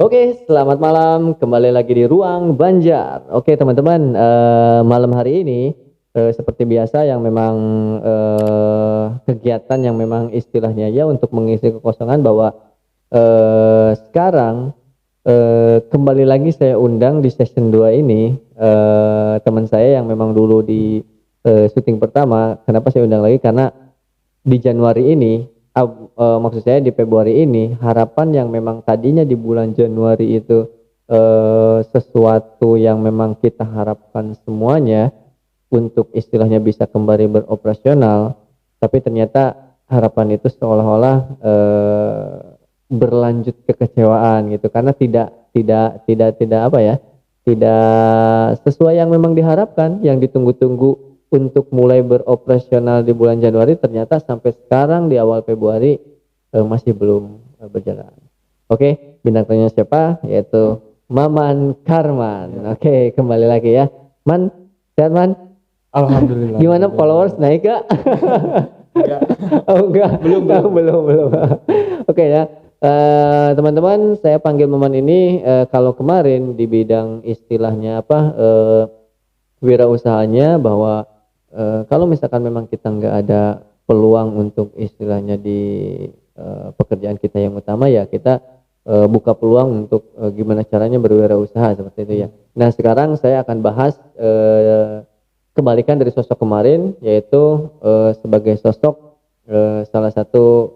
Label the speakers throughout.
Speaker 1: Oke, selamat malam. Kembali lagi di Ruang Banjar. Oke, teman-teman, malam hari ini, seperti biasa yang memang, kegiatan yang memang istilahnya ya untuk mengisi kekosongan bahwa, sekarang, kembali lagi saya undang di season 2 ini, teman saya yang memang dulu di, syuting pertama. Kenapa saya undang lagi? Karena di Januari ini, maksud saya di Februari ini, harapan yang memang tadinya di bulan Januari itu, sesuatu yang memang kita harapkan semuanya untuk istilahnya bisa kembali beroperasional, tapi ternyata harapan itu seolah-olah, berlanjut kekecewaan gitu karena tidak apa ya, tidak sesuai yang memang diharapkan, yang ditunggu-tunggu untuk mulai beroperasional di bulan Januari ternyata sampai sekarang di awal Februari, masih belum, berjalan. Oke, bintang tamunya siapa? Yaitu Maman Karman. Oke, kembali lagi ya. Man, sehat Man?
Speaker 2: Alhamdulillah.
Speaker 1: Gimana followers naik Kak?
Speaker 2: Enggak.
Speaker 1: Oh enggak, belum. Oke ya, teman-teman saya panggil Maman ini, kalau kemarin di bidang istilahnya apa, wirausahanya bahwa, kalau misalkan memang kita nggak ada peluang untuk istilahnya di, pekerjaan kita yang utama ya kita, buka peluang untuk, gimana caranya berwirausaha seperti itu ya. Nah sekarang saya akan bahas, kebalikan dari sosok kemarin yaitu, sebagai sosok, salah satu,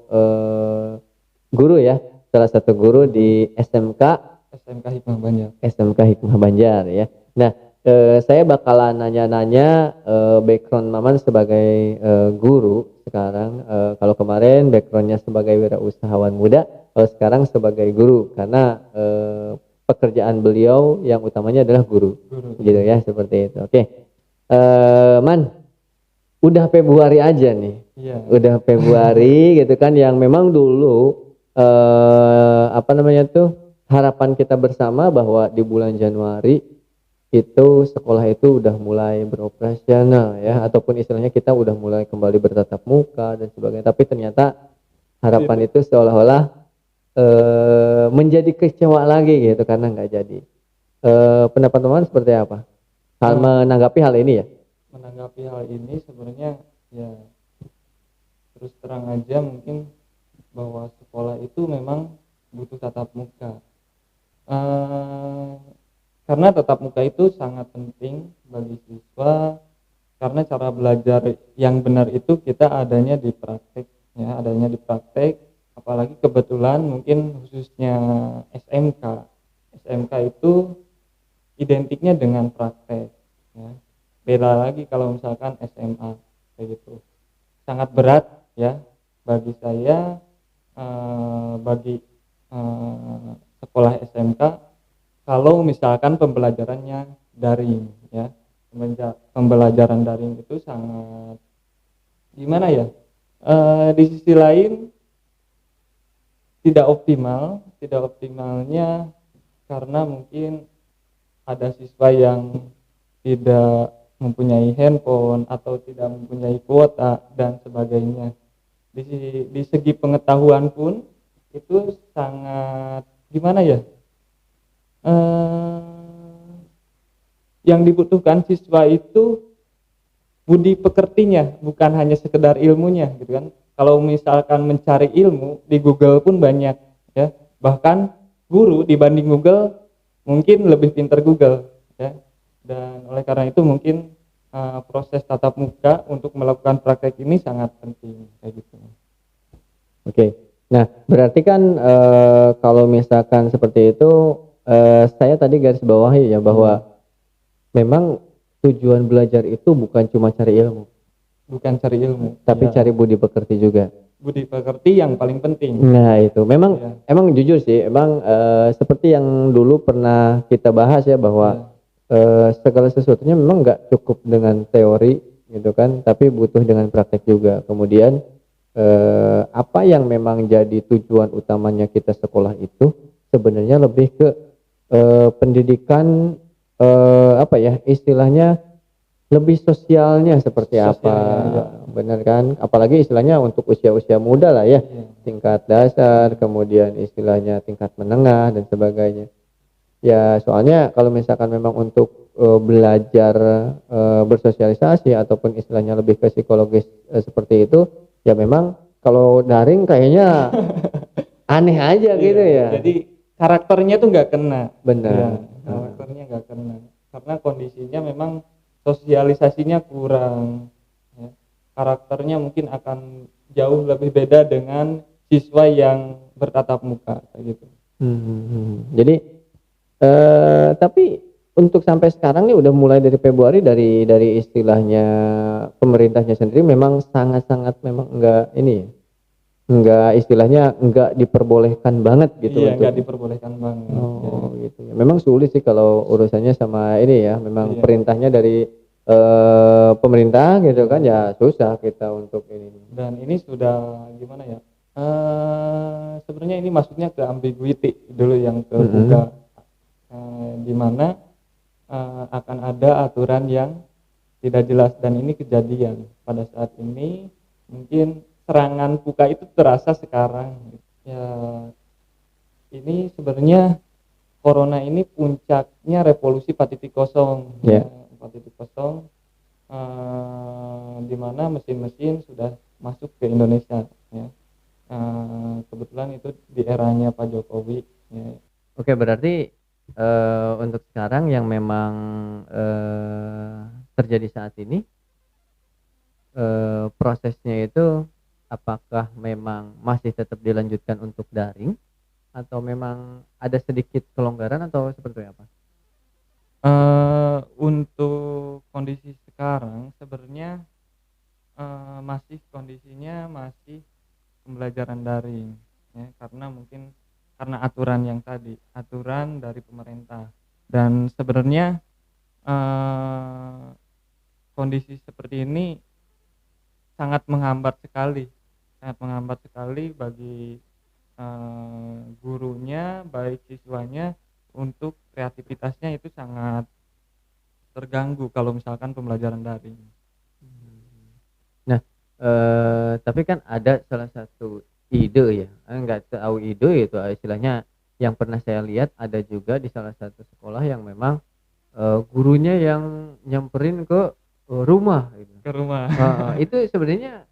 Speaker 1: guru ya, salah satu guru di
Speaker 2: SMK Hikmah Banjar.
Speaker 1: SMK Hikmah Banjar ya. Nah, saya bakalan nanya-nanya, background Maman sebagai, guru sekarang, kalau kemarin backgroundnya sebagai wirausahawan muda, kalau sekarang sebagai guru karena, pekerjaan beliau yang utamanya adalah guru, gitu ya seperti itu. Oke, Man, udah Februari aja nih,
Speaker 2: Iya.
Speaker 1: udah Februari gitu kan yang memang dulu, apa namanya tuh, harapan kita bersama bahwa di bulan Januari itu sekolah itu udah mulai beroperasional ya ataupun istilahnya kita udah mulai kembali bertatap muka dan sebagainya, tapi ternyata harapan itu seolah-olah, menjadi kecewa lagi gitu karena nggak jadi. Pendapat teman seperti apa hal menanggapi hal ini ya?
Speaker 2: Menanggapi hal ini sebenarnya ya terus terang aja mungkin bahwa sekolah itu memang butuh tatap muka. Karena tatap muka itu sangat penting bagi siswa karena cara belajar yang benar itu kita adanya di praktek ya, adanya di praktek apalagi kebetulan mungkin khususnya SMK. SMK itu identiknya dengan praktek ya. Beda lagi kalau misalkan SMA kayak gitu. Sangat berat ya bagi saya bagi sekolah SMK kalau misalkan pembelajarannya daring ya. Pembelajaran daring itu sangat gimana ya? Di sisi lain tidak optimalnya karena mungkin ada siswa yang tidak mempunyai handphone atau tidak mempunyai kuota dan sebagainya. Di segi pengetahuan pun itu sangat gimana ya? Yang dibutuhkan siswa itu budi pekertinya, bukan hanya sekedar ilmunya, gitu kan? Kalau misalkan mencari ilmu di Google pun banyak, ya. Bahkan guru dibanding Google mungkin lebih pintar Google, ya. Dan oleh karena itu mungkin proses tatap muka untuk melakukan praktek ini sangat penting kayak gitu.
Speaker 1: Oke. Nah, berarti kan, kalau misalkan seperti itu, saya tadi garis bawahi ya bahwa memang tujuan belajar itu bukan cuma cari ilmu.
Speaker 2: Bukan cari ilmu,
Speaker 1: tapi
Speaker 2: ya.
Speaker 1: cari budi pekerti juga.
Speaker 2: Budi pekerti yang paling penting.
Speaker 1: Nah, itu memang
Speaker 2: Ya.
Speaker 1: emang jujur sih, emang, seperti yang dulu pernah kita bahas ya bahwa segala sesuatunya memang nggak cukup dengan teori gitu kan, tapi butuh dengan praktek juga. Kemudian apa yang memang jadi tujuan utamanya kita sekolah itu sebenarnya lebih ke pendidikan, apa ya istilahnya, lebih sosialnya seperti apa,
Speaker 2: Sosialnya, ya.
Speaker 1: benar kan? Apalagi istilahnya untuk usia-usia muda lah ya,
Speaker 2: Iya.
Speaker 1: tingkat dasar, kemudian istilahnya tingkat menengah dan sebagainya. Ya soalnya kalau misalkan memang untuk belajar bersosialisasi ataupun istilahnya lebih ke psikologis seperti itu, ya memang kalau daring kayaknya aneh aja gitu
Speaker 2: Iya,
Speaker 1: ya.
Speaker 2: jadi karakternya tuh nggak kena. Iya,
Speaker 1: Benar.
Speaker 2: karakternya nggak kena karena kondisinya memang sosialisasinya kurang, ya. Karakternya mungkin akan jauh lebih beda dengan siswa yang bertatap muka kayak gitu.
Speaker 1: Jadi tapi untuk sampai sekarang nih udah mulai dari Februari dari istilahnya pemerintahnya sendiri memang sangat-sangat memang enggak ini ya, enggak istilahnya enggak diperbolehkan banget gitu
Speaker 2: Iya,
Speaker 1: untuk
Speaker 2: nggak diperbolehkan banget. Ya.
Speaker 1: oh gitu ya. Memang sulit sih kalau urusannya sama ini ya, memang
Speaker 2: Iya,
Speaker 1: perintahnya dari pemerintah gitu kan
Speaker 2: iya.
Speaker 1: ya susah kita untuk ini.
Speaker 2: Dan ini sudah gimana ya? Sebenarnya ini masuknya ke ambiguity dulu yang ke
Speaker 1: Mm-mm.
Speaker 2: buka, di mana akan ada aturan yang tidak jelas dan ini kejadian pada saat ini. Mungkin serangan buka itu terasa sekarang ya. Ini sebenarnya corona ini puncaknya revolusi 4.0 ya,
Speaker 1: Ya.
Speaker 2: 4.0, di mana mesin-mesin sudah masuk ke Indonesia ya. Kebetulan itu di eranya Pak Jokowi ya.
Speaker 1: Oke, berarti untuk sekarang yang memang terjadi saat ini prosesnya itu apakah memang masih tetap dilanjutkan untuk daring atau memang ada sedikit kelonggaran atau seperti apa?
Speaker 2: Untuk kondisi sekarang sebenarnya masih kondisinya masih pembelajaran daring ya, karena mungkin karena aturan yang tadi, aturan dari pemerintah. Dan sebenarnya eh, kondisi seperti ini sangat menghambat sekali bagi gurunya, baik siswanya, untuk kreativitasnya itu sangat terganggu kalau misalkan pembelajaran daring.
Speaker 1: Nah, tapi kan ada salah satu ide ya, nggak tahu ide itu istilahnya yang pernah saya lihat ada juga di salah satu sekolah yang memang gurunya yang nyamperin ke rumah gitu.
Speaker 2: Ke rumah.
Speaker 1: Itu sebenarnya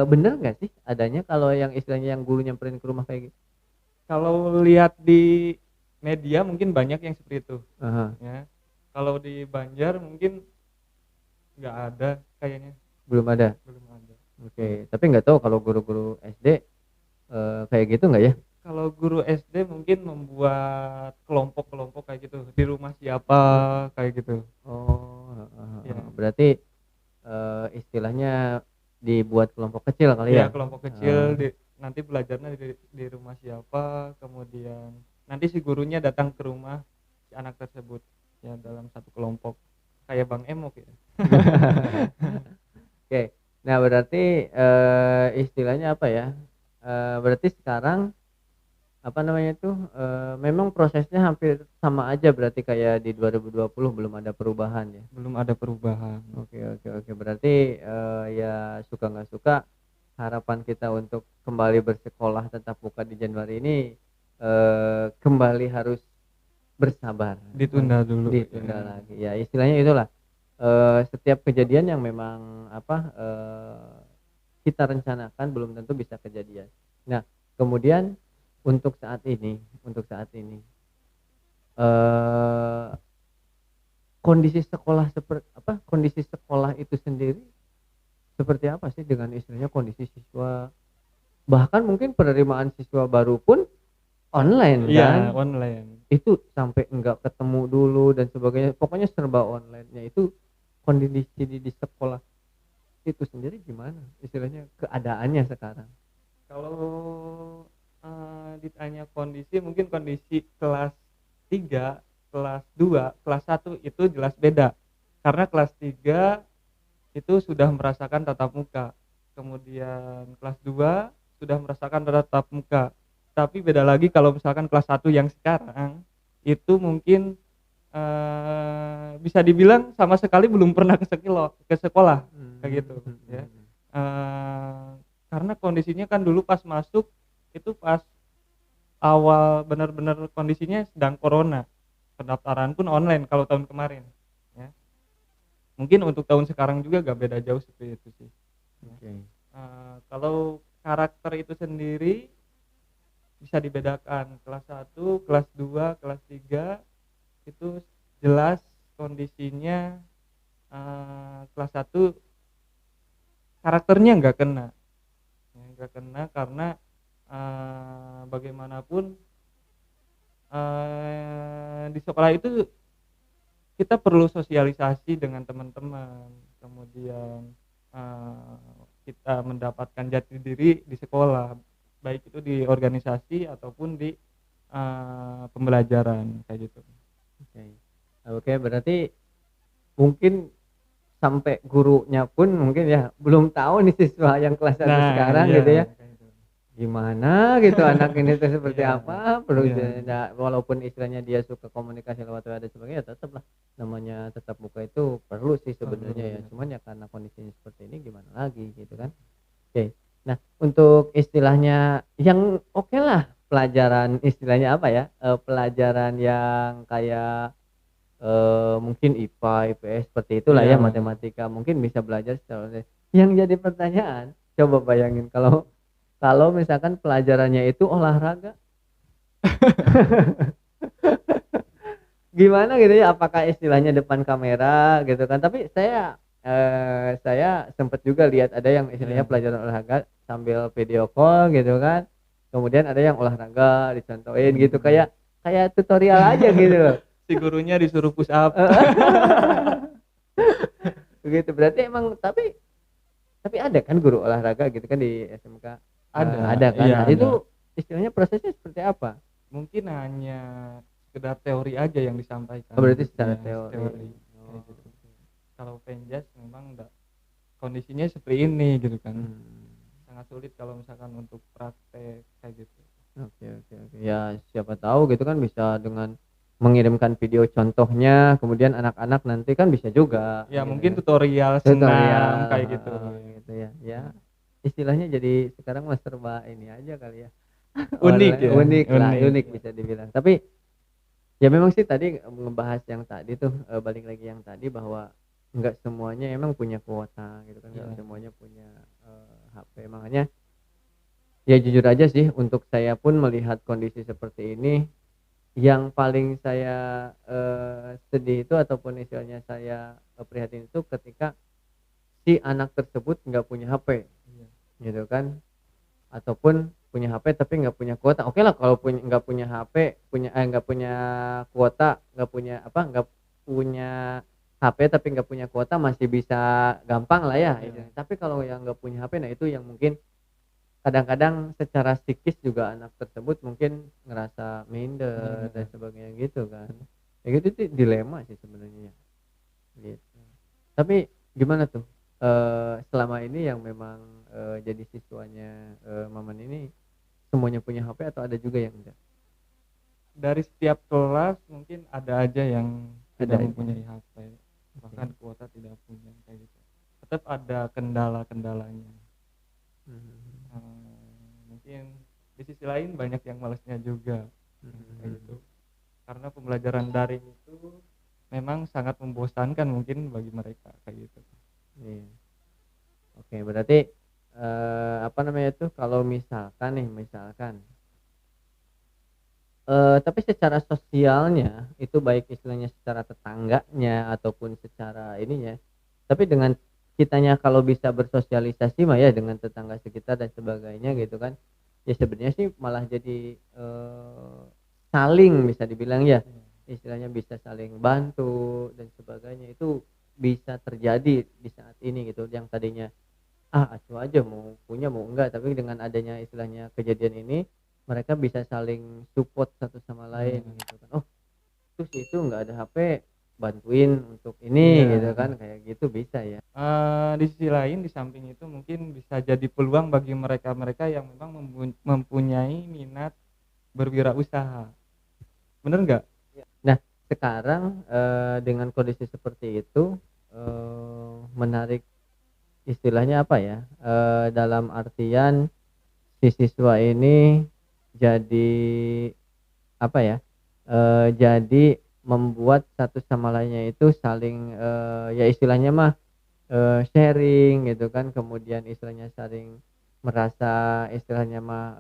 Speaker 1: bener nggak sih adanya kalau yang istilahnya yang guru nyamperin ke rumah kayak gitu?
Speaker 2: Kalau lihat di media mungkin banyak yang seperti itu
Speaker 1: Aha,
Speaker 2: ya. Kalau di Banjar mungkin nggak ada kayaknya,
Speaker 1: belum ada.
Speaker 2: belum ada.
Speaker 1: Oke, tapi nggak tahu kalau guru-guru SD kayak gitu nggak ya?
Speaker 2: Kalau guru SD mungkin membuat kelompok-kelompok kayak gitu, di rumah siapa kayak gitu
Speaker 1: Oh,
Speaker 2: ya.
Speaker 1: berarti istilahnya dibuat kelompok kecil kali
Speaker 2: Ya,
Speaker 1: ya?
Speaker 2: kelompok
Speaker 1: Eh,
Speaker 2: kecil nanti belajarnya di rumah siapa, kemudian nanti si gurunya datang ke rumah si anak tersebut ya, dalam satu kelompok kayak Bang Emok ya.
Speaker 1: Oke, nah berarti istilahnya apa ya? Berarti sekarang apa namanya tuh memang prosesnya hampir sama aja berarti kayak di 2020 belum ada perubahan ya.
Speaker 2: Belum ada perubahan.
Speaker 1: Oke, berarti ya suka nggak suka harapan kita untuk kembali bersekolah tetap muka di Januari ini kembali harus bersabar.
Speaker 2: Ditunda dulu
Speaker 1: Ditunda
Speaker 2: ya.
Speaker 1: lagi ya, istilahnya itulah setiap kejadian yang memang apa kita rencanakan belum tentu bisa kejadian. Nah kemudian untuk saat ini eh, kondisi sekolah itu sendiri seperti apa sih dengan istilahnya kondisi siswa, bahkan mungkin penerimaan siswa baru pun online
Speaker 2: Iya,
Speaker 1: kan,
Speaker 2: online.
Speaker 1: itu sampai enggak ketemu dulu dan sebagainya, pokoknya serba online nya itu. Kondisi di sekolah itu sendiri gimana istilahnya keadaannya sekarang?
Speaker 2: Kalau ditanya kondisi, mungkin kondisi kelas 3, kelas 2, kelas 1 itu jelas beda. Karena kelas 3 itu sudah merasakan tatap muka. Kemudian kelas 2 sudah merasakan tatap muka. Tapi beda lagi kalau misalkan kelas 1 yang sekarang itu mungkin bisa dibilang sama sekali belum pernah ke sekolah kayak gitu ya. Karena kondisinya kan dulu pas masuk itu pas awal benar-benar kondisinya sedang corona, pendaftaran pun online kalau tahun kemarin ya. Mungkin untuk tahun sekarang juga gak beda jauh seperti itu sih ya.
Speaker 1: Oke.
Speaker 2: Kalau karakter itu sendiri bisa dibedakan kelas 1, kelas 2, kelas 3 itu jelas kondisinya. Kelas 1 karakternya nggak kena karena bagaimanapun di sekolah itu kita perlu sosialisasi dengan teman-teman, kemudian kita mendapatkan jati diri di sekolah, baik itu di organisasi ataupun di pembelajaran kayak gitu.
Speaker 1: Oke. Oke, berarti mungkin sampai gurunya pun mungkin ya belum tahu nih siswa yang kelas 1 sekarang
Speaker 2: iya,
Speaker 1: gitu ya.
Speaker 2: kayak gitu.
Speaker 1: Gimana gitu anak ini tuh seperti
Speaker 2: Iya,
Speaker 1: apa, perlu
Speaker 2: iya.
Speaker 1: walaupun istilahnya dia suka komunikasi lewat WA dan sebagainya, tetap lah namanya tetap muka itu perlu sih sebenarnya ya. Cuman ya karena kondisinya seperti ini gimana lagi gitu kan. Oke. Nah, untuk istilahnya yang oke lah pelajaran istilahnya apa ya? Pelajaran yang kayak mungkin IPA, IPS seperti itulah ya,
Speaker 2: Iya.
Speaker 1: matematika mungkin bisa belajar secara online. Yang jadi pertanyaan, coba bayangin kalau misalkan pelajarannya itu olahraga. Gimana gitu ya, apakah istilahnya depan kamera gitu kan, tapi saya sempet juga lihat ada yang istilahnya
Speaker 2: Iya.
Speaker 1: pelajaran olahraga sambil video call gitu kan, kemudian ada yang olahraga dicontohin gitu kayak kayak tutorial aja gitu loh.
Speaker 2: Si gurunya disuruh push up.
Speaker 1: Begitu, berarti emang tapi ada kan guru olahraga gitu kan di SMK? Ada kan?
Speaker 2: Iya
Speaker 1: Nah
Speaker 2: ada.
Speaker 1: itu istilahnya prosesnya seperti apa?
Speaker 2: Mungkin hanya sekedar teori aja yang disampaikan.
Speaker 1: Oh berarti secara
Speaker 2: Ya,
Speaker 1: teori.
Speaker 2: kayak
Speaker 1: Oh,
Speaker 2: gitu. Kalau penjas memang enggak kondisinya seperti ini gitu kan. Sangat sulit kalau misalkan untuk praktek kayak gitu.
Speaker 1: Oke oke oke. Ya siapa tahu gitu kan bisa dengan mengirimkan video contohnya, kemudian anak-anak nanti kan bisa juga
Speaker 2: Ya
Speaker 1: gitu
Speaker 2: mungkin
Speaker 1: kan.
Speaker 2: tutorial
Speaker 1: Tutorial,
Speaker 2: senam kayak gitu.
Speaker 1: gitu ya. Ya istilahnya jadi sekarang mah serba ini aja kali ya.
Speaker 2: Unik
Speaker 1: Online
Speaker 2: ya,
Speaker 1: unik lah,
Speaker 2: unik.
Speaker 1: unik bisa dibilang. Tapi ya memang sih tadi ngebahas yang tadi tuh, balik lagi yang tadi bahwa nggak semuanya emang punya kuota gitu kan, nggak
Speaker 2: Iya.
Speaker 1: semuanya punya, HP. Makanya ya jujur aja sih untuk saya pun melihat kondisi seperti ini, yang paling saya, sedih itu ataupun istilahnya saya, prihatin itu ketika si anak tersebut nggak punya HP,
Speaker 2: Iya.
Speaker 1: gitu kan. Ataupun punya HP tapi nggak punya kuota. Oke lah kalau nggak punya HP, nggak punya kuota, nggak punya HP tapi nggak punya kuota masih bisa gampang lah ya
Speaker 2: Iya.
Speaker 1: istilahnya. Tapi kalau yang nggak punya HP, nah itu yang mungkin kadang-kadang secara psikis juga anak tersebut mungkin ngerasa minder dan sebagainya gitu kan. Ya gitu tuh dilema sih sebenarnya, gitu. Tapi gimana tuh, selama ini yang memang, jadi siswanya, Maman ini semuanya punya HP atau ada juga yang enggak?
Speaker 2: Dari setiap kelas mungkin ada aja yang
Speaker 1: Ada
Speaker 2: tidak
Speaker 1: aja.
Speaker 2: mempunyai HP, bahkan kuota tidak punya kayak gitu. Tetap ada kendala-kendalanya. Mungkin di sisi lain banyak yang malesnya juga kayak gitu. Karena pembelajaran daring itu memang sangat membosankan mungkin bagi mereka kayak gitu.
Speaker 1: Iya. Oke, berarti, apa namanya tuh, kalau misalkan, tapi secara sosialnya itu baik istilahnya secara tetangganya ataupun secara ininya, tapi dengan kitanya kalau bisa bersosialisasi mah ya dengan tetangga sekitar dan sebagainya gitu kan, ya sebenarnya sih malah jadi, saling bisa dibilang ya, istilahnya bisa saling bantu dan sebagainya, itu bisa terjadi di saat ini gitu, yang tadinya acuh aja mau punya mau enggak, tapi dengan adanya istilahnya kejadian ini mereka bisa saling support satu sama lain gitu kan. Oh terus itu nggak ada HP, bantuin untuk ini
Speaker 2: Iya.
Speaker 1: gitu kan, kayak gitu bisa ya.
Speaker 2: Di sisi lain di samping itu mungkin bisa jadi peluang bagi mereka-mereka yang memang mempunyai minat berwirausaha. Bener nggak?
Speaker 1: Nah sekarang dengan kondisi seperti itu menarik istilahnya apa ya, dalam artian si siswa ini jadi apa ya, jadi membuat satu sama lainnya itu saling, ya istilahnya mah, sharing gitu kan, kemudian istilahnya saling merasa istilahnya mah,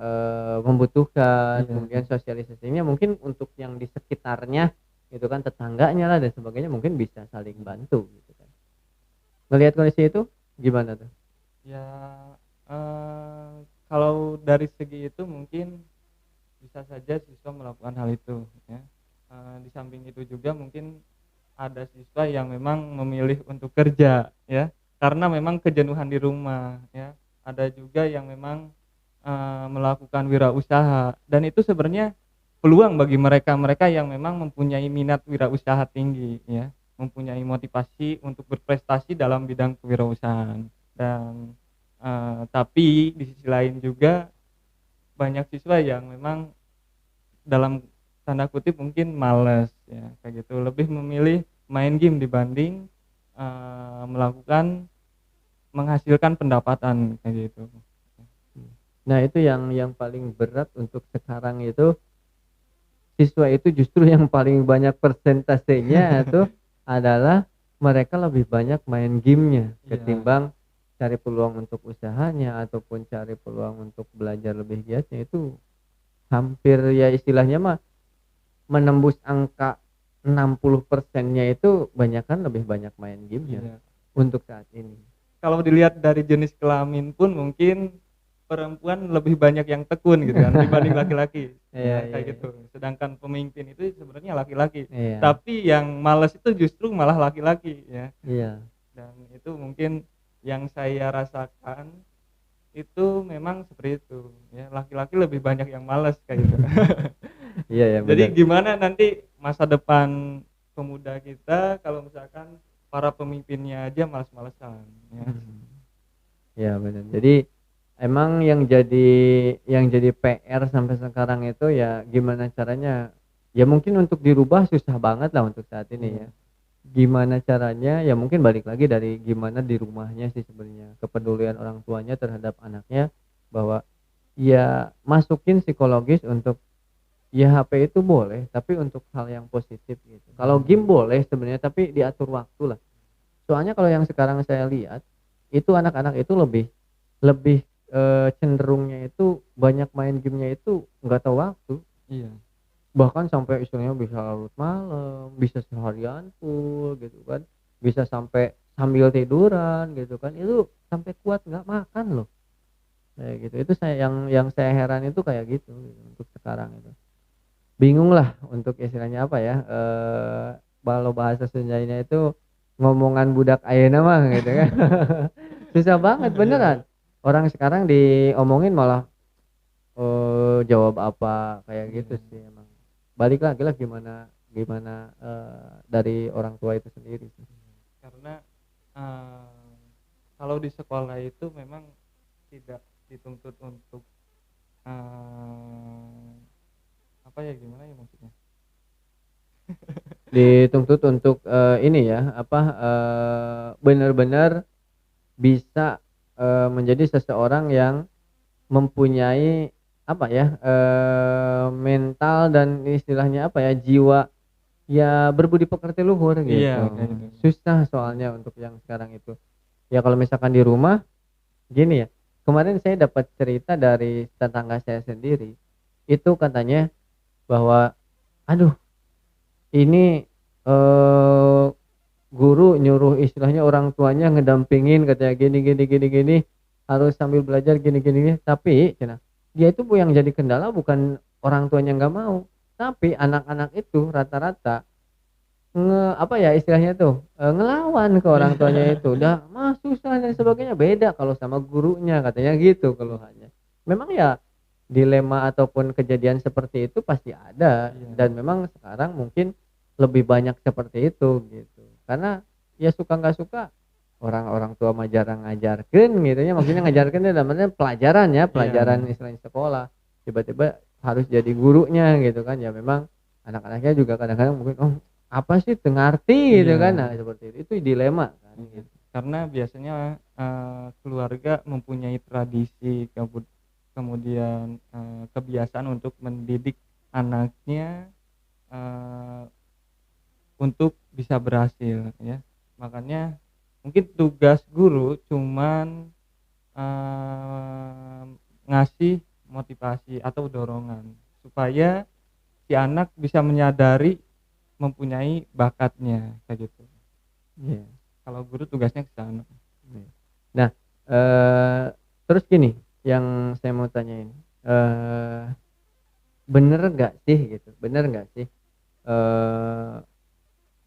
Speaker 1: membutuhkan,
Speaker 2: Iya,
Speaker 1: kemudian sosialisasinya mungkin untuk yang di sekitarnya gitu kan, tetangganya lah dan sebagainya mungkin bisa saling bantu gitu kan. Ngelihat kondisi itu gimana tuh?
Speaker 2: ya, kalau dari segi itu mungkin bisa saja siswa melakukan hal itu ya. Di samping itu juga mungkin ada siswa yang memang memilih untuk kerja ya, karena memang kejenuhan di rumah ya. Ada juga yang memang melakukan wirausaha dan itu sebenarnya peluang bagi mereka-mereka yang memang mempunyai minat wirausaha tinggi ya, mempunyai motivasi untuk berprestasi dalam bidang kewirausahaan. Dan tapi di sisi lain juga banyak siswa yang memang dalam tanda kutip mungkin males ya kayak gitu, lebih memilih main game dibanding melakukan menghasilkan pendapatan kayak gitu.
Speaker 1: Nah itu yang paling berat untuk sekarang itu, siswa itu justru yang paling banyak persentasenya itu adalah mereka lebih banyak main game-nya
Speaker 2: Iya,
Speaker 1: ketimbang cari peluang untuk usahanya ataupun cari peluang untuk belajar lebih giatnya. Itu hampir ya istilahnya mah menembus angka 60%-nya itu banyakan lebih banyak main game-nya
Speaker 2: iya.
Speaker 1: untuk saat ini.
Speaker 2: Kalau dilihat dari jenis kelamin pun mungkin perempuan lebih banyak yang tekun gitu kan dibanding laki-laki
Speaker 1: Iya
Speaker 2: ya
Speaker 1: iya
Speaker 2: kayak
Speaker 1: iya.
Speaker 2: gitu. Sedangkan pemimpin itu sebenarnya laki-laki.
Speaker 1: Iya,
Speaker 2: Tapi yang malas itu justru malah laki-laki ya.
Speaker 1: iya.
Speaker 2: Dan itu mungkin yang saya rasakan itu memang seperti itu ya, laki-laki lebih banyak yang malas kayak gitu.
Speaker 1: Iya ya
Speaker 2: Jadi
Speaker 1: benar.
Speaker 2: gimana nanti masa depan pemuda kita kalau misalkan para pemimpinnya aja malas-malesan ya.
Speaker 1: Iya benar. Jadi emang yang jadi PR sampai sekarang itu ya gimana caranya, ya mungkin untuk dirubah susah banget lah untuk saat ini
Speaker 2: Iya,
Speaker 1: ya. Gimana caranya, ya mungkin balik lagi dari gimana di rumahnya sih sebenarnya, kepedulian orang tuanya terhadap anaknya, bahwa ya masukin psikologis untuk ya HP itu boleh, tapi untuk hal yang positif gitu. Kalau game boleh sebenarnya tapi diatur waktu lah. Soalnya kalau yang sekarang saya lihat, itu anak-anak itu lebih lebih, cenderungnya itu banyak main game-nya itu nggak tahu waktu,
Speaker 2: iya,
Speaker 1: bahkan sampai istilahnya bisa larut malam, bisa seharian full gitu kan, bisa sampai sambil tiduran gitu kan, itu sampai kuat nggak makan loh, kayak gitu. Itu saya yang saya heran itu kayak gitu untuk sekarang itu. Bingung lah untuk istilahnya apa ya, kalau bahasa Sundanya itu ngomongan budak ayeuna mah gitu kan. Susah banget
Speaker 2: iya,
Speaker 1: beneran. Orang sekarang diomongin malah, jawab apa, kayak gitu
Speaker 2: iya.
Speaker 1: sih emang. Balik lagi lah gimana gimana, dari orang tua itu sendiri sih.
Speaker 2: Karena eee, kalau di sekolah itu memang tidak dituntut untuk eee, apa ya, gimana ya maksudnya?
Speaker 1: Dituntut untuk, ini ya, apa, benar-benar bisa, menjadi seseorang yang mempunyai apa ya, mental dan istilahnya apa ya, jiwa ya berbudi pekerti luhur
Speaker 2: Iya,
Speaker 1: gitu.
Speaker 2: kayak gitu.
Speaker 1: Susah soalnya untuk yang sekarang itu. Ya kalau misalkan di rumah gini ya, kemarin saya dapat cerita dari tetangga saya sendiri, itu katanya bahwa, "Aduh ini, eee, guru nyuruh istilahnya orang tuanya ngedampingin katanya gini gini gini gini, harus sambil belajar gini gini gini." Tapi cenah, dia itu yang jadi kendala bukan orang tuanya nggak mau, tapi anak-anak itu rata-rata apa ya istilahnya tuh, ngelawan ke orang tuanya itu, "Udah mah susah dan sebagainya." Beda kalau sama gurunya katanya gitu keluhannya. Memang ya dilema ataupun kejadian seperti itu pasti ada
Speaker 2: Iya,
Speaker 1: dan memang sekarang mungkin lebih banyak seperti itu gitu. Karena ya suka nggak suka orang-orang tua mah jarang ngajarkeun gitu ya, maksudnya ngajarkeun dalam artian pelajaran ya,
Speaker 2: iya,
Speaker 1: pelajaran istilahnya sekolah. Tiba-tiba harus jadi gurunya gitu kan, ya memang anak-anaknya juga kadang-kadang mungkin, "Oh apa sih teu ngarti gitu
Speaker 2: Iya.
Speaker 1: kan. Nah, seperti itu dilema kan
Speaker 2: Iya.
Speaker 1: gitu.
Speaker 2: Karena biasanya keluarga mempunyai tradisi kemudian kebiasaan untuk mendidik anaknya eh, untuk bisa berhasil ya. Makanya mungkin tugas guru cuman eh, ngasih motivasi atau dorongan supaya si anak bisa menyadari mempunyai bakatnya kayak gitu.
Speaker 1: Iya.
Speaker 2: Kalau guru tugasnya ke sana.
Speaker 1: Iya. Nah, terus gini yang saya mau tanyain, bener nggak sih gitu, bener nggak sih, eee,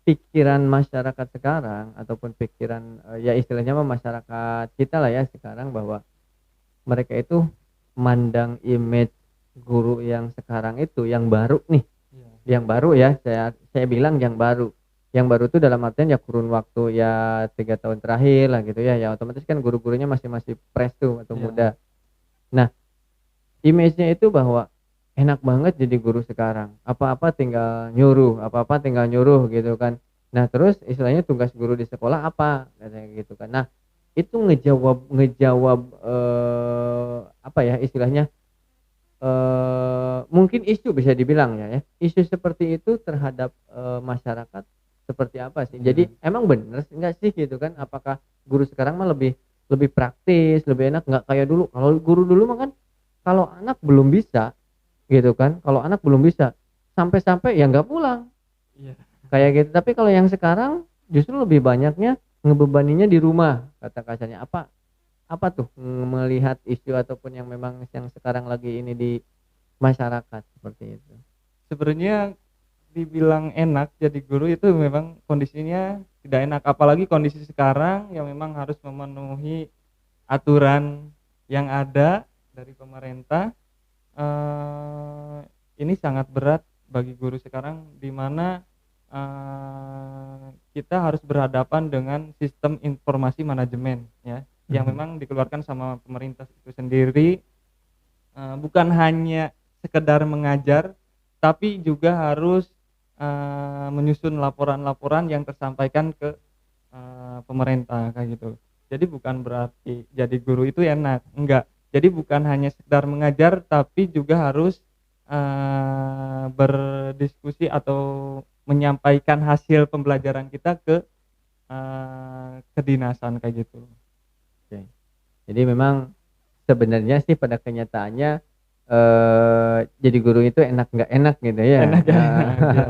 Speaker 1: pikiran masyarakat sekarang ataupun pikiran, ya istilahnya mah masyarakat kita lah ya sekarang bahwa mereka itu mandang image guru yang sekarang itu yang baru nih,
Speaker 2: Iya.
Speaker 1: yang baru ya saya bilang yang baru. Yang baru itu dalam artian ya kurun waktu ya 3 tahun terakhir lah gitu ya, ya otomatis kan guru-gurunya masih masih fresh tuh atau
Speaker 2: Iya.
Speaker 1: muda. Nah, image-nya itu bahwa enak banget jadi guru sekarang, apa-apa tinggal nyuruh, apa-apa tinggal nyuruh gitu kan. Nah, terus istilahnya tugas guru di sekolah apa, katanya gitu kan. Nah, itu ngejawab ngejawab, apa ya istilahnya, mungkin isu bisa dibilang ya, isu seperti itu terhadap, masyarakat seperti apa sih?
Speaker 2: Iya.
Speaker 1: Jadi emang bener nggak sih gitu kan, apakah guru sekarang mah lebih lebih praktis, lebih enak nggak kayak dulu? Kalau guru dulu mah kan kalau anak belum bisa gitu kan, kalau anak belum bisa, sampai-sampai ya nggak pulang,
Speaker 2: Iya.
Speaker 1: kayak gitu. Tapi kalau yang sekarang justru lebih banyaknya ngebebaninya di rumah, kata kasarnya. Apa apa tuh, melihat isu ataupun yang memang yang sekarang lagi ini di masyarakat seperti itu?
Speaker 2: Sebenarnya dibilang enak jadi guru itu memang kondisinya tidak enak, apalagi kondisi sekarang yang memang harus memenuhi aturan yang ada dari pemerintah. Ini sangat berat bagi guru sekarang di mana kita harus berhadapan dengan sistem informasi manajemen ya, yang
Speaker 1: Mhm.
Speaker 2: memang dikeluarkan sama pemerintah itu sendiri. Bukan hanya sekedar mengajar, tapi juga harus menyusun laporan-laporan yang tersampaikan ke pemerintah kayak gitu. Jadi bukan berarti jadi guru itu enak, enggak. Jadi bukan hanya sekedar mengajar, tapi juga harus berdiskusi atau menyampaikan hasil pembelajaran kita ke kedinasan kayak gitu.
Speaker 1: Oke. Jadi memang sebenarnya sih pada kenyataannya, jadi guru itu enak nggak enak gitu ya,
Speaker 2: Enak ya,
Speaker 1: heeh.
Speaker 2: enak ya.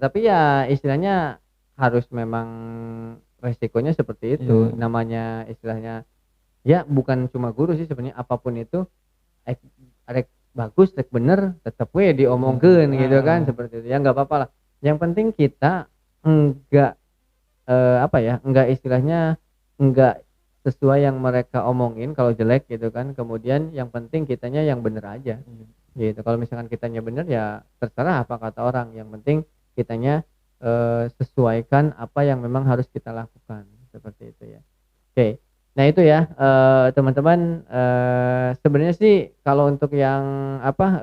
Speaker 1: Tapi ya istilahnya harus memang resikonya seperti itu,
Speaker 2: Iya.
Speaker 1: namanya istilahnya ya bukan cuma guru sih sebenarnya apapun itu, rek rek bagus, rek bener, tetep we
Speaker 2: Iya.
Speaker 1: diomongkeun gitu kan,
Speaker 2: Heeh.
Speaker 1: seperti itu. Ya nggak apa-apa lah, yang penting kita enggak, apa ya, enggak istilahnya enggak sesuai yang mereka omongin kalau jelek gitu kan, kemudian yang penting kitanya yang bener aja,
Speaker 2: Iya.
Speaker 1: gitu. Kalau misalkan kitanya bener ya terserah apa kata orang, yang penting kitanya, sesuaikan apa yang memang harus kita lakukan, seperti itu ya. Oke. Nah itu ya, teman-teman, sebenarnya sih kalau untuk yang apa,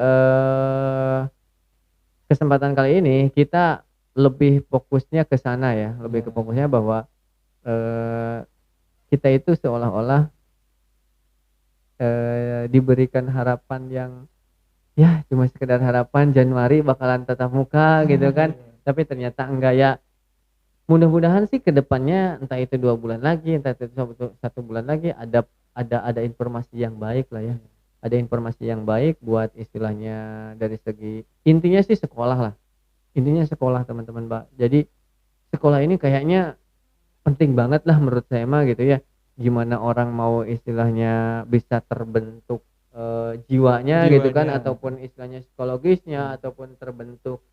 Speaker 1: kesempatan kali ini kita lebih fokusnya ke sana ya, lebih ke
Speaker 2: Iya.
Speaker 1: fokusnya bahwa, eee, kita itu seolah-olah, diberikan harapan yang ya cuma sekedar harapan Januari bakalan tatap muka gitu kan,
Speaker 2: Iya.
Speaker 1: tapi ternyata enggak ya. Mudah-mudahan sih ke depannya entah itu 2 bulan lagi, entah itu 1 bulan lagi ada informasi yang baik lah ya.
Speaker 2: Iya.
Speaker 1: Ada informasi yang baik buat istilahnya dari segi intinya sih sekolah lah, intinya sekolah teman-teman, Mbak. Jadi sekolah ini kayaknya penting banget lah menurut saya mah gitu ya. Gimana orang mau istilahnya bisa terbentuk, jiwanya gitu kan
Speaker 2: Jiwanya.
Speaker 1: ataupun istilahnya psikologisnya
Speaker 2: Iya.
Speaker 1: ataupun terbentuk,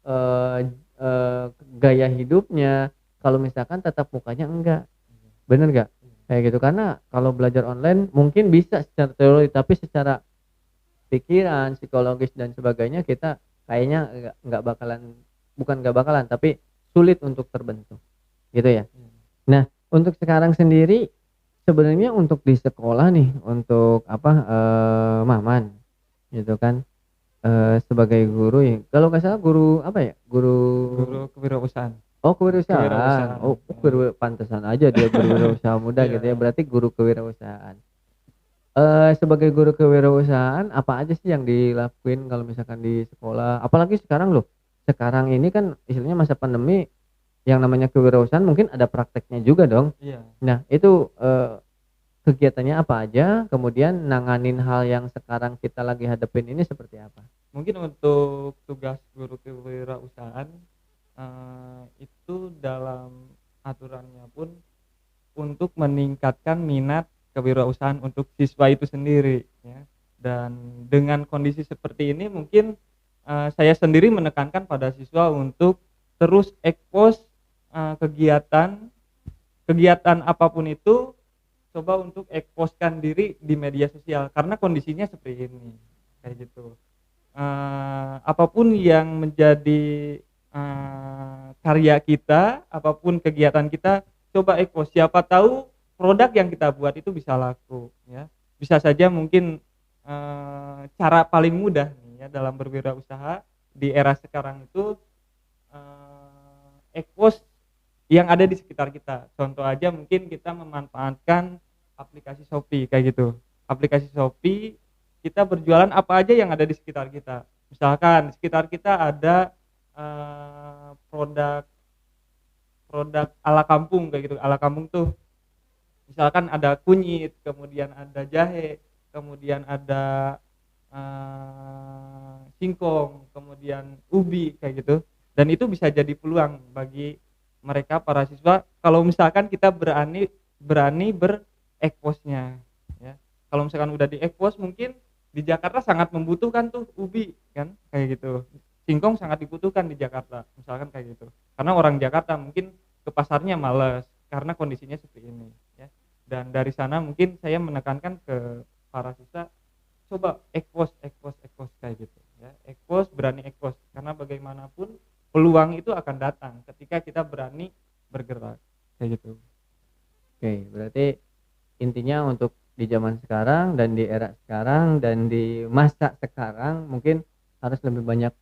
Speaker 1: eee eee, gaya hidupnya, kalau misalkan tatap mukanya enggak,
Speaker 2: Iya.
Speaker 1: bener nggak?
Speaker 2: Iya.
Speaker 1: Kayak gitu, karena kalau belajar online mungkin bisa secara teori, tapi secara pikiran, psikologis dan sebagainya kita kayaknya nggak bakalan bukan nggak bakalan, tapi sulit untuk terbentuk, gitu ya.
Speaker 2: Iya.
Speaker 1: Nah, untuk sekarang sendiri sebenarnya untuk di sekolah nih, untuk apa, Maman gitu kan, sebagai guru ya, kalau nggak salah guru apa ya? Guru
Speaker 2: Guru kewirausahaan.
Speaker 1: oh kewirausahaan.
Speaker 2: Kewirausahaan.
Speaker 1: Oh, pantesan aja dia berwirausaha muda gitu ya.
Speaker 2: Iya.
Speaker 1: Berarti guru kewirausahaan. Sebagai guru kewirausahaan apa aja sih yang dilakuin kalau misalkan di sekolah? Apalagi sekarang loh. Sekarang ini kan istilahnya masa pandemi yang namanya kewirausahaan mungkin ada prakteknya juga dong.
Speaker 2: Iya.
Speaker 1: Nah, itu kegiatannya apa aja? Kemudian nanganin hal yang sekarang kita lagi hadapin ini seperti apa?
Speaker 2: Mungkin untuk tugas guru kewirausahaan itu dalam aturannya pun untuk meningkatkan minat kewirausahaan untuk siswa itu sendiri ya. Dan dengan kondisi seperti ini mungkin saya sendiri menekankan pada siswa untuk terus expose kegiatan apapun itu, coba untuk eksposkan diri di media sosial karena kondisinya seperti ini kayak gitu. Apapun yang menjadi karya kita, apapun kegiatan kita, coba expose. Siapa tahu produk yang kita buat itu bisa laku ya. Bisa saja mungkin cara paling mudah nih ya dalam berwirausaha di era sekarang itu expose yang ada di sekitar kita. Contoh aja mungkin kita memanfaatkan aplikasi Shopee kayak gitu. Aplikasi Shopee kita berjualan apa aja yang ada di sekitar kita. Misalkan di sekitar kita ada produk ala kampung kayak gitu. Ala kampung tuh misalkan ada kunyit, kemudian ada jahe, kemudian ada singkong, kemudian ubi kayak gitu. Dan itu bisa jadi peluang bagi mereka para siswa kalau misalkan kita berani berekposnya ya. Kalau misalkan udah diekspos mungkin di Jakarta sangat membutuhkan tuh ubi kan kayak gitu. Singkong sangat dibutuhkan di Jakarta misalkan kayak gitu. Karena orang Jakarta mungkin ke pasarnya malas karena kondisinya seperti ini ya. Dan dari sana mungkin saya menekankan ke para siswa coba ekspos kayak gitu ya. Ekspos, berani ekspos karena bagaimanapun peluang itu akan datang ketika kita berani bergerak kayak gitu.
Speaker 1: Oke, berarti intinya untuk di zaman sekarang dan di era sekarang dan di masa sekarang mungkin harus lebih banyak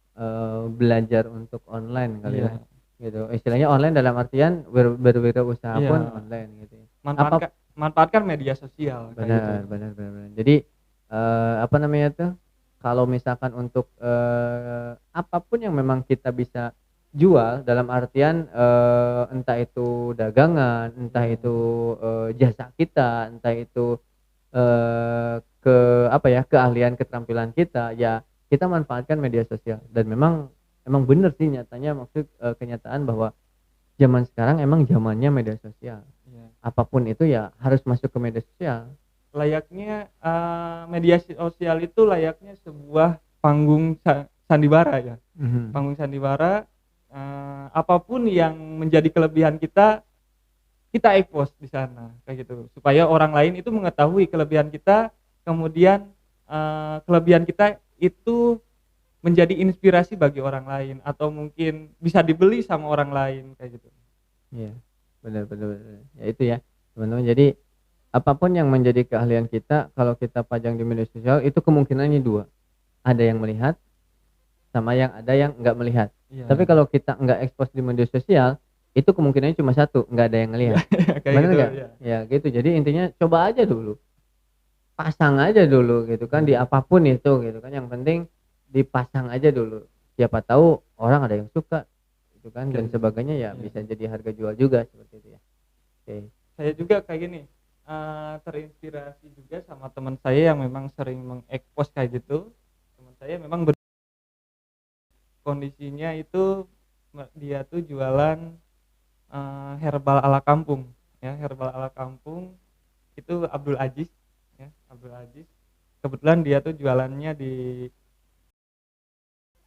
Speaker 1: belajar untuk online kali ya.
Speaker 2: Iya.
Speaker 1: Gitu. Istilahnya online dalam artian berwirausaha
Speaker 2: Iya.
Speaker 1: pun online gitu ya.
Speaker 2: Manfaatkan media sosial kayak gitu.
Speaker 1: Benar. Jadi apa namanya tuh? Kalau misalkan untuk apapun yang memang kita bisa jual dalam artian entah itu dagangan, entah itu jasa kita, entah itu ke apa ya, keahlian keterampilan kita, ya kita manfaatkan media sosial. Dan emang bener sih nyatanya maksud kenyataan bahwa zaman sekarang emang zamannya media sosial.
Speaker 2: Iya.
Speaker 1: Apapun itu ya harus masuk ke media sosial.
Speaker 2: Layaknya media sosial itu layaknya sebuah panggung sandiwara ya. Panggung sandiwara, apapun yang menjadi kelebihan kita expose di sana kayak gitu supaya orang lain itu mengetahui kelebihan kita, kemudian kelebihan kita itu menjadi inspirasi bagi orang lain atau mungkin bisa dibeli sama orang lain kayak gitu.
Speaker 1: Iya, benar. Ya itu ya, teman-teman. Jadi apapun yang menjadi keahlian kita, kalau kita pajang di media sosial itu kemungkinannya dua. Ada yang melihat, sama yang ada yang nggak melihat.
Speaker 2: Iya.
Speaker 1: Tapi kalau kita nggak expose di media sosial, itu kemungkinannya cuma satu, nggak ada yang ngelihat.
Speaker 2: Kayak
Speaker 1: Benar
Speaker 2: gitu,
Speaker 1: nggak?
Speaker 2: ya.
Speaker 1: Ya gitu. Jadi intinya coba aja dulu, pasang aja dulu gitu kan di apapun itu gitu kan. Yang penting dipasang aja dulu. Siapa tahu orang ada yang suka gitu kan dan sebagainya ya, bisa jadi harga jual juga seperti itu ya. Oke.
Speaker 2: Saya juga kayak gini, terinspirasi juga sama teman saya yang memang sering mengekspos kayak gitu. Teman saya memang kondisinya itu dia tuh jualan herbal ala kampung ya. Herbal ala kampung itu Abdul Aziz ya. Abdul Aziz kebetulan dia tuh jualannya di,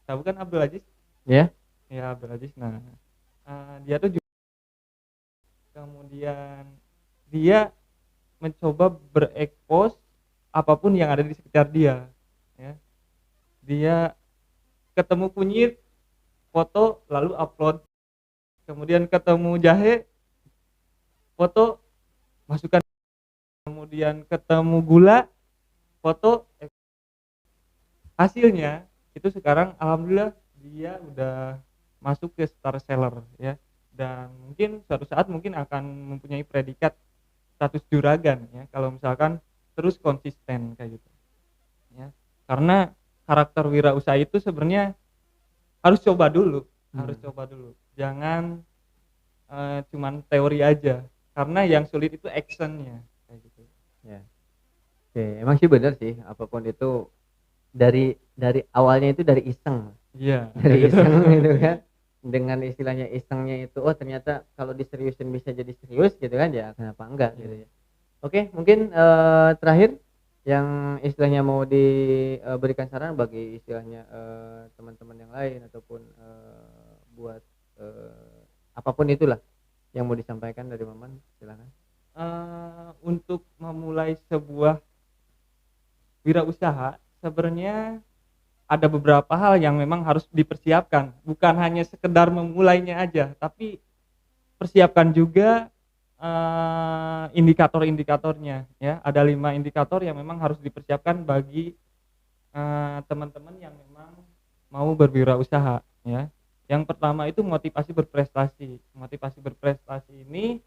Speaker 2: tahu kan Abdul Aziz
Speaker 1: Ya.
Speaker 2: ya? Abdul Aziz. Nah dia tuh kemudian dia mencoba berekspos apapun yang ada di sekitar dia ya. Dia ketemu kunyit, foto lalu upload, kemudian ketemu jahe, foto masukkan, kemudian ketemu gula, foto. Hasilnya itu sekarang alhamdulillah dia udah masuk ke star seller ya, dan mungkin suatu saat mungkin akan mempunyai predikat status juragan ya kalau misalkan terus konsisten kayak gitu ya. Karena karakter wirausaha itu sebenarnya harus coba dulu, harus
Speaker 1: Hmm.
Speaker 2: coba dulu. Jangan cuman teori aja. Karena yang sulit itu actionnya kayak gitu.
Speaker 1: Ya. Oke, emang sih bener sih, apapun itu dari awalnya itu dari iseng.
Speaker 2: Iya, kayak
Speaker 1: Dari
Speaker 2: gitu.
Speaker 1: iseng gitu kan. Dengan istilahnya isengnya itu, oh ternyata kalau diseriusin bisa jadi serius gitu kan, ya kenapa enggak gitu
Speaker 2: Iya.
Speaker 1: ya. Oke, mungkin terakhir yang istilahnya mau diberikan saran bagi istilahnya teman-teman yang lain ataupun buat apapun itulah yang mau disampaikan dari Maman, silakan.
Speaker 2: Untuk memulai sebuah wirausaha sebenarnya ada beberapa hal yang memang harus dipersiapkan, bukan hanya sekedar memulainya aja, tapi persiapkan juga indikator-indikatornya ya. Ada 5 indikator yang memang harus dipersiapkan bagi teman-teman yang memang mau berwirausaha ya. Yang pertama itu motivasi berprestasi. Motivasi berprestasi ini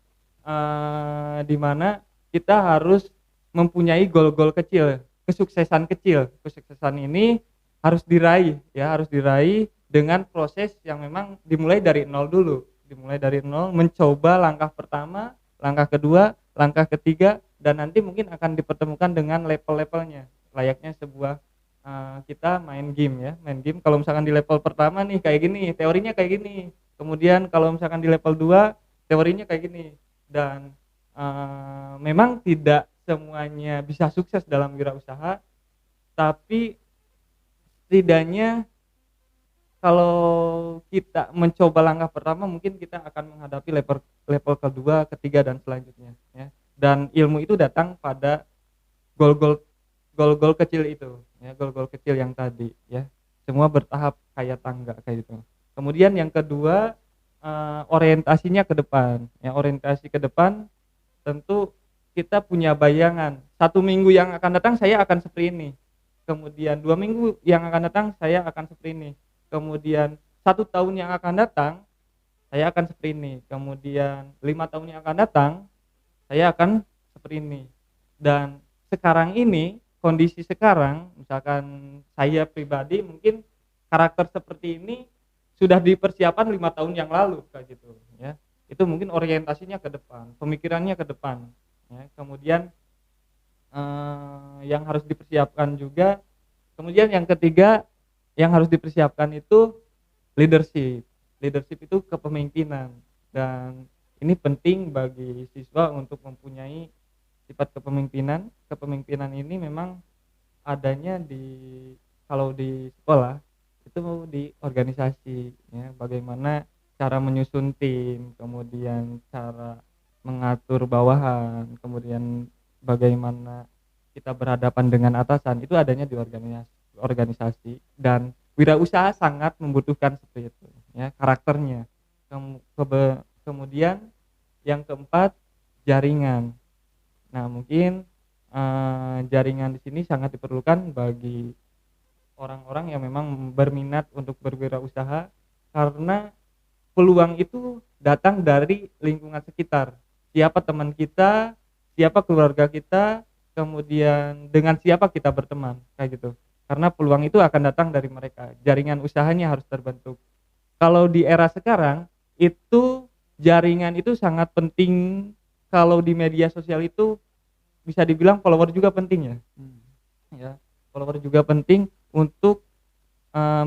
Speaker 2: di mana kita harus mempunyai goal-goal kecil, kesuksesan kecil. Kesuksesan ini harus diraih ya, harus diraih dengan proses yang memang dimulai dari nol dulu. Dimulai dari nol, mencoba langkah pertama, langkah kedua, langkah ketiga, dan nanti mungkin akan dipertemukan dengan level-levelnya. Layaknya sebuah kita main game ya, main game kalau misalkan di level pertama nih kayak gini, teorinya kayak gini. Kemudian kalau misalkan di level 2 teorinya kayak gini. Dan memang tidak semuanya bisa sukses dalam wirausaha, tapi setidaknya kalau kita mencoba langkah pertama mungkin kita akan menghadapi level level kedua, ketiga, dan selanjutnya ya. Dan ilmu itu datang pada goal-goal goal-goal kecil itu ya, goal-goal kecil yang tadi ya. Semua bertahap kayak tangga kayak gitu. Kemudian yang kedua, orientasinya ke depan ya. Orientasi ke depan tentu kita punya bayangan 1 minggu yang akan datang saya akan seperti ini, kemudian 2 minggu yang akan datang saya akan seperti ini, kemudian 1 tahun yang akan datang saya akan seperti ini, kemudian 5 tahun yang akan datang saya akan seperti ini. Dan sekarang ini, kondisi sekarang misalkan saya pribadi mungkin karakter seperti ini sudah dipersiapkan 5 tahun yang lalu kayak gitu ya. Itu mungkin orientasinya ke depan, pemikirannya ke depan ya. Kemudian yang harus dipersiapkan juga, kemudian yang ketiga yang harus dipersiapkan itu leadership. Leadership itu kepemimpinan, dan ini penting bagi siswa untuk mempunyai sifat kepemimpinan. Kepemimpinan ini memang adanya kalau di sekolah itu di organisasi ya, bagaimana cara menyusun tim, kemudian cara mengatur bawahan, kemudian bagaimana kita berhadapan dengan atasan, itu adanya di organisasi. Dan wirausaha sangat membutuhkan seperti itu ya, karakternya. Kemudian yang keempat, jaringan. Nah mungkin jaringan di sini sangat diperlukan bagi orang-orang yang memang berminat untuk berwirausaha, karena peluang itu datang dari lingkungan sekitar. Siapa teman kita, siapa keluarga kita, kemudian dengan siapa kita berteman kayak gitu. Karena peluang itu akan datang dari mereka. Jaringan usahanya harus terbentuk. Kalau di era sekarang itu jaringan itu sangat penting. Kalau di media sosial itu bisa dibilang follower juga penting ya. Ya, follower juga penting untuk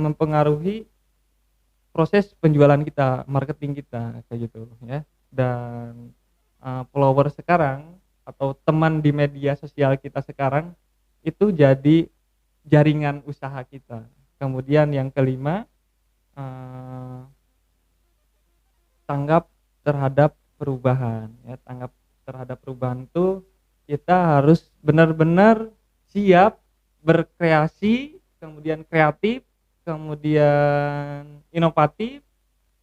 Speaker 2: mempengaruhi proses penjualan kita, marketing kita kayak gitu ya. Dan follower sekarang atau teman di media sosial kita sekarang itu jadi jaringan usaha kita. Kemudian yang kelima, tanggap terhadap perubahan ya. Tanggap terhadap perubahan itu kita harus benar-benar siap berkreasi, kemudian kreatif, kemudian inovatif,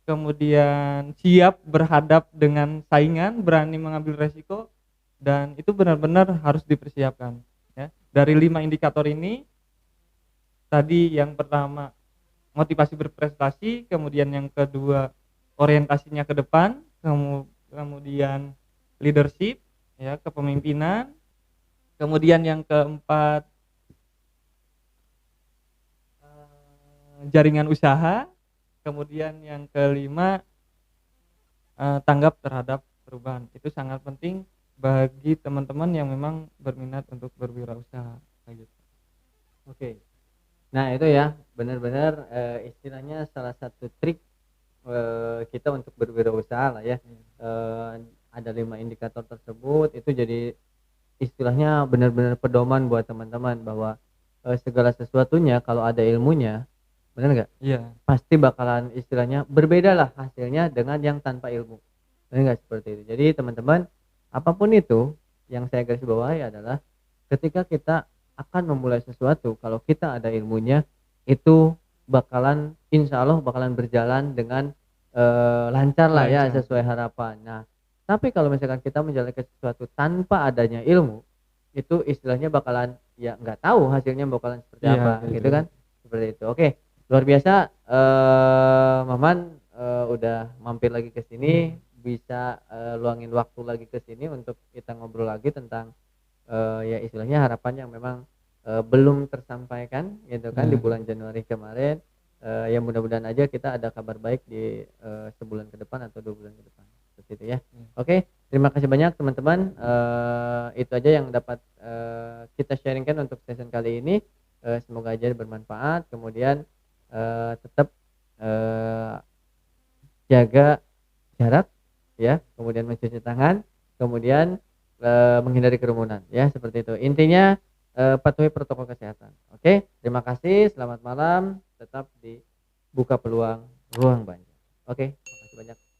Speaker 2: kemudian siap berhadap dengan saingan, berani mengambil resiko, dan itu benar-benar harus dipersiapkan ya. Dari 5 indikator ini tadi yang pertama motivasi berprestasi, kemudian yang kedua orientasinya ke depan, kemudian leadership ya, kepemimpinan, kemudian yang keempat jaringan usaha, kemudian yang kelima tanggap terhadap perubahan. Itu sangat penting bagi teman-teman yang memang berminat untuk berwirausaha kayak gitu.
Speaker 1: Oke. Nah, itu ya benar-benar istilahnya salah satu trik kita untuk berwirausaha lah ya. Ada 5 indikator tersebut, itu jadi istilahnya benar-benar pedoman buat teman-teman bahwa segala sesuatunya kalau ada ilmunya, benar nggak?
Speaker 2: Iya.
Speaker 1: Pasti bakalan istilahnya berbeda lah hasilnya dengan yang tanpa ilmu. Benar nggak seperti itu? Jadi teman-teman, apapun itu yang saya garis bawahi adalah ketika kita akan memulai sesuatu, kalau kita ada ilmunya, itu bakalan insya Allah bakalan berjalan dengan lancar lah ya,
Speaker 2: Lancar.
Speaker 1: sesuai harapan. Nah, tapi kalau misalkan kita menjalankan sesuatu tanpa adanya ilmu, itu istilahnya bakalan ya nggak tahu hasilnya bakalan seperti
Speaker 2: Iya,
Speaker 1: apa
Speaker 2: kayak
Speaker 1: gitu
Speaker 2: gitu.
Speaker 1: kan, seperti itu. Oke, luar biasa. Maman udah mampir lagi ke sini, bisa luangin waktu lagi ke sini untuk kita ngobrol lagi tentang ya istilahnya harapan yang memang belum tersampaikan gitu kan di
Speaker 2: Nah,
Speaker 1: bulan Januari kemarin. Ya mudah-mudahan aja kita ada kabar baik di sebulan ke depan atau 2 bulan ke depan seperti itu ya. Oke, terima kasih banyak teman-teman. Itu aja yang dapat kita sharingkan untuk session kali ini. Semoga aja bermanfaat. Kemudian tetap jaga jarak ya, kemudian mencuci tangan, kemudian menghindari kerumunan ya, seperti itu. Intinya patuhi protokol kesehatan. Oke, terima kasih. Selamat malam. Tetap dibuka peluang ruang banyak. Oke, terima kasih banyak.